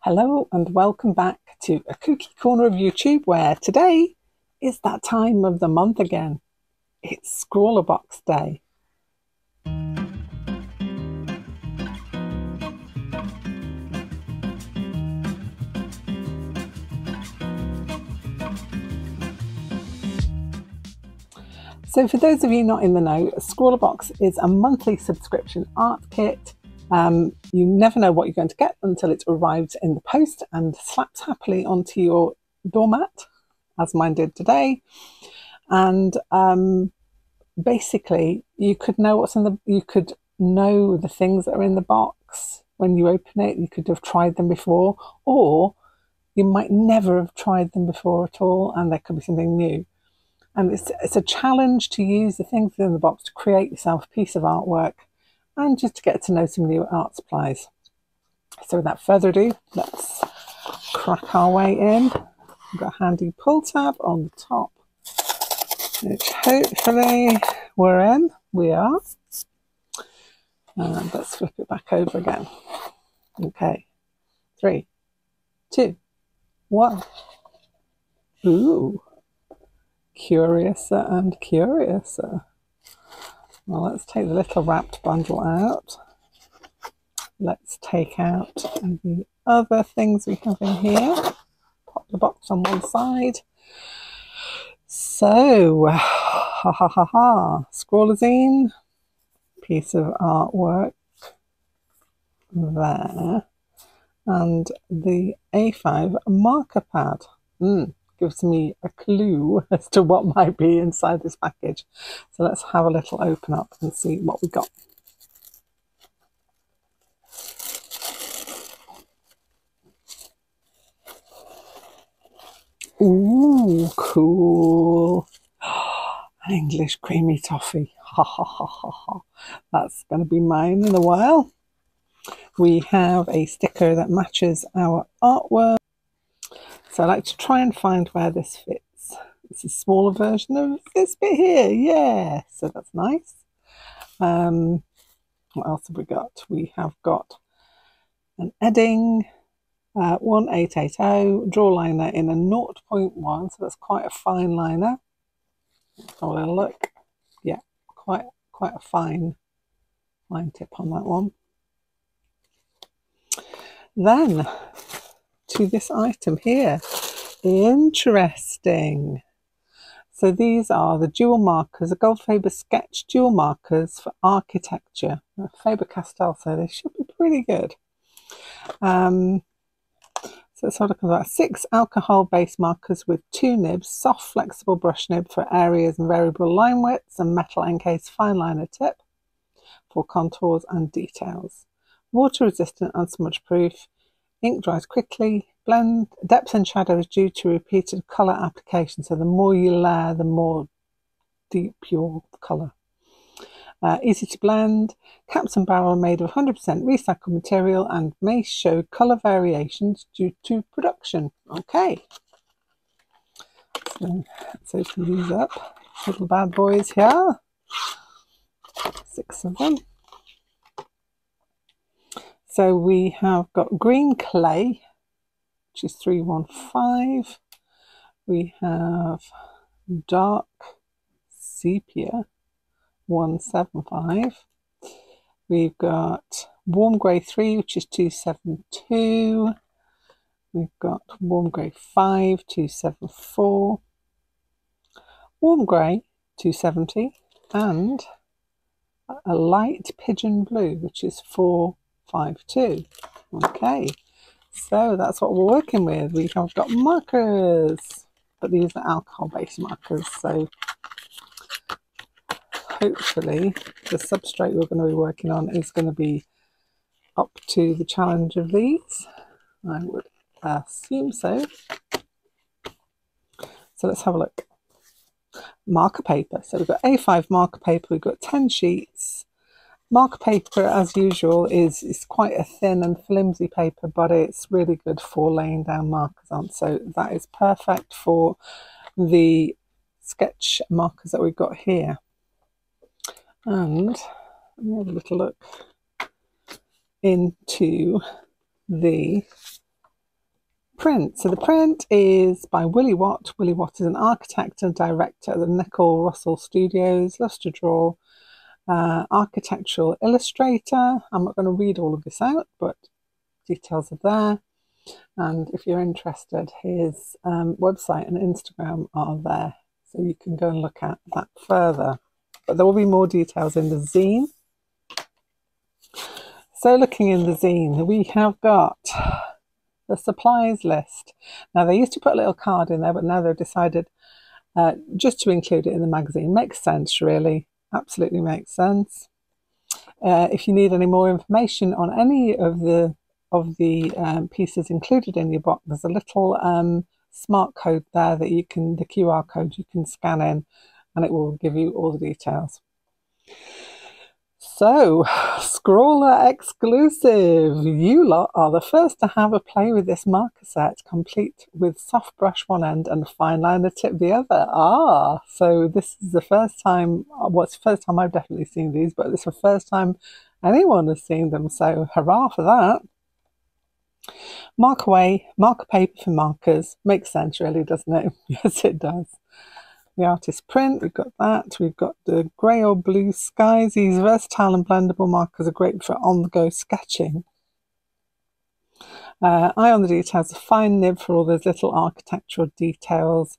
Hello and welcome back to a Kooky corner of YouTube, where today is that time of the month again. It's Scrawlr Box Day. So for those of you not in the know, Scrawlr Box is a monthly subscription art kit. You never know what you're going to get until it arrives in the post and slaps happily onto your doormat, as mine did today. And basically, you could know what's in the. You could know the things that are in the box when you open it. You could have tried them before, or you might never have tried them before at all, and there could be something new. And it's a challenge to use the things in the box to create yourself a piece of artwork and just to get to know some new art supplies. So without further ado, let's crack our way in. We've got a handy pull tab on the top, which hopefully we're in. We are. And let's flip it back over again. Okay. 3, 2, 1. Ooh. Curiouser and curiouser. Well, let's take the little wrapped bundle out. Let's take out the other things we have in here. Pop the box on one side. So, Scrawlr piece of artwork there, and the A5 marker pad. Gives me a clue as to what might be inside this package. So let's have a little open up and see what we got. Ooh, cool. An English creamy toffee. Ha ha ha ha ha. That's going to be mine in a while. We have a sticker that matches our artwork. So I like to try and find where this fits. It's a smaller version of this bit here. Yeah, so that's nice. What else have we got? We have got an Edding 1880 draw liner in a 0.1, so that's quite a fine liner. Have a little look. Yeah, quite a fine tip on that one. Then to this item here. Interesting. So these are the dual markers, the Goldfaber Sketch dual markers for architecture. Faber-Castell, so they should be pretty good. So let's have a look at that. 6 alcohol-based markers with 2 nibs, soft flexible brush nib for areas and variable line widths, and metal encased fine liner tip for contours and details. Water resistant and smudge proof. Ink dries quickly. Blend depth and shadows due to repeated colour application. So the more you layer, the more deep your colour. Easy to blend. Caps and barrel made of 100% recycled material and may show colour variations due to production. Okay. So let's open these up. Little bad boys here. 6 of them. So we have got green clay, which is 315. We have dark sepia, 175. We've got warm grey 3, which is 272. We've got warm grey 5, 274. Warm grey, 270. And a light pigeon blue, which is 452. Okay, so that's what we're working with. We have got markers, but these are alcohol-based markers, so hopefully the substrate we're going to be working on is going to be up to the challenge of these. I would assume so. So let's have a look. Marker paper. So we've got A5 marker paper, we've got 10 sheets. Marker paper, as usual, is quite a thin and flimsy paper, but it's really good for laying down markers on. So that is perfect for the sketch markers that we've got here. And let me have a little look into the Print. So the print is by Willie Watt. Willie Watt is an architect and director at the Nicole Russell Studios. Loves to draw. Architectural illustrator. I'm not going to read all of this out, but details are there. And if you're interested, his website and Instagram are there, so you can go and look at that further. But there will be more details in the zine. So looking in the zine, we have got the supplies list. Now, they used to put a little card in there, but now they've decided just to include it in the magazine. Makes sense, really. Absolutely makes sense. If you need any more information on any of the pieces included in your box, there's a little smart code there that you can, the QR code you can scan in, and it will give you all the details. So, Scrawlr exclusive. You lot are the first to have a play with this marker set, complete with soft brush one end and fine liner tip the other. So this is the first time, well, it's the first time I've definitely seen these, but it's the first time anyone has seen them, so hurrah for that. Mark away, marker paper for markers. Makes sense, really, doesn't it? Yes, it does. The artist print, we've got that. We've got the grey or blue skies. These versatile and blendable markers are great for on-the-go sketching. Eye on the details, a fine nib for all those little architectural details.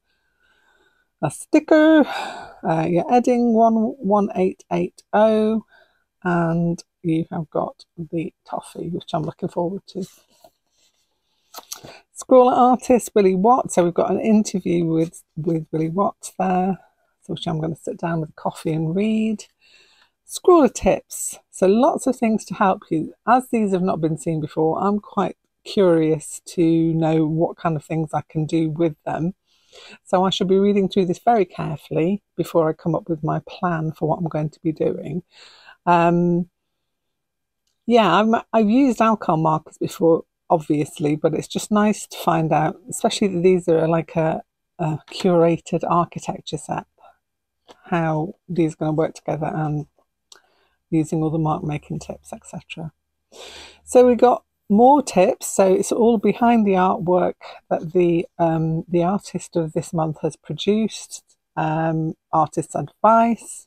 A sticker, your Edding 11880, and you have got the toffee, which I'm looking forward to. Scrawlr artist Willie Watt. So we've got an interview with Willie Watt there, which I'm going to sit down with coffee and read. Scrawlr tips. So lots of things to help you. As these have not been seen before, I'm quite curious to know what kind of things I can do with them. So I shall be reading through this very carefully before I come up with my plan for what I'm going to be doing. Yeah, I've used alcohol markers before, obviously, but it's just nice to find out, especially that these are like a curated architecture set, how these are going to work together and using all the mark making tips, etc. So we got more tips. So it's all behind the artwork that the artist of this month has produced, artist's advice.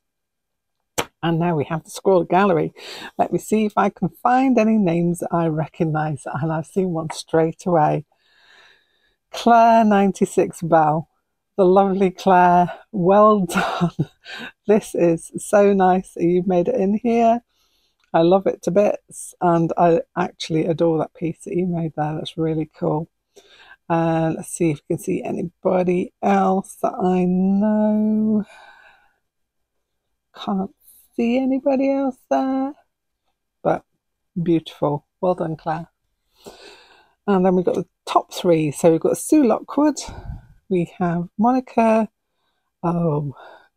And now we have the Scrawlr gallery. Let me see if I can find any names that I recognise. And I've seen one straight away. Claire 96 Bell. The lovely Claire. Well done. This is so nice that you've made it in here. I love it to bits. And I actually adore that piece that you made there. That's really cool. Let's see if we can see anybody else that I know. Can't see anybody else there, but beautiful. Well done, Claire. And then we've got the top three. So we've got Sue Lockwood, we have Monica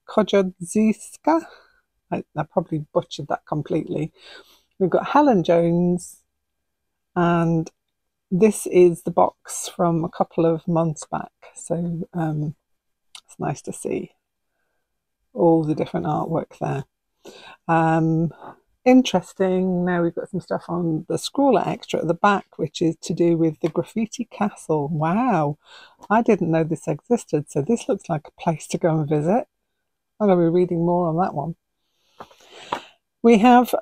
Kojodziska. I probably butchered that completely. We've got Helen Jones, and this is the box from a couple of months back, so it's nice to see all the different artwork there. Interesting. Now we've got some stuff on the Scrawlr extra at the back, which is to do with the graffiti castle. Wow, I didn't know this existed, so this looks like a place to go and visit. I'm going to be reading more on that one. We have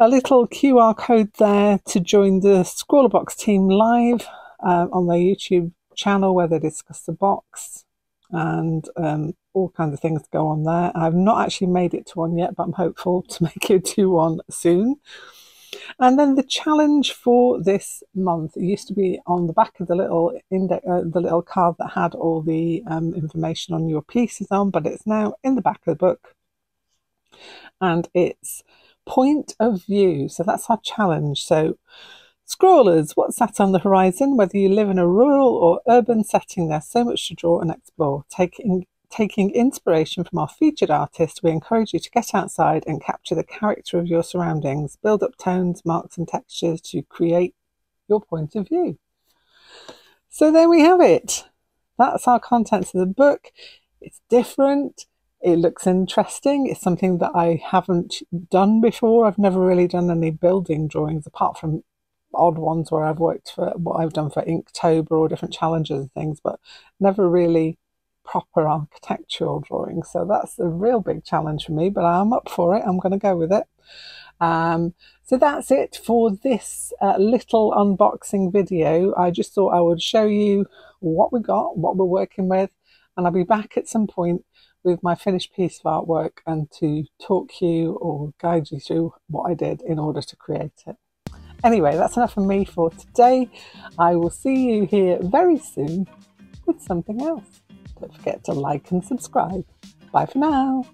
a little QR code there to join the Scrawlr Box team live on their YouTube channel, where they discuss the box and all kinds of things go on there. I've not actually made it to one yet, but I'm hopeful to make it to one soon. And then the challenge for this month, it used to be on the back of the little index, the little card that had all the information on your pieces on, but it's now in the back of the book, and it's point of view. So that's our challenge. So Scrawlers, what's that on the horizon? Whether you live in a rural or urban setting, there's so much to draw and explore. Taking inspiration from our featured artist, we encourage you to get outside and capture the character of your surroundings. Build up tones, marks and textures to create your point of view. So there we have it. That's our contents of the book. It's different. It looks interesting. It's something that I haven't done before. I've never really done any building drawings apart from odd ones where I've worked for what I've done for Inktober or different challenges and things, but never really proper architectural drawing. So that's a real big challenge for me, but I'm up for it. I'm going to go with it. So that's it for this little unboxing video. I just thought I would show you what we got, what we're working with, and I'll be back at some point with my finished piece of artwork and to talk you or guide you through what I did in order to create it. Anyway, that's enough from me for today. I will see you here very soon with something else. Don't forget to like and subscribe. Bye for now.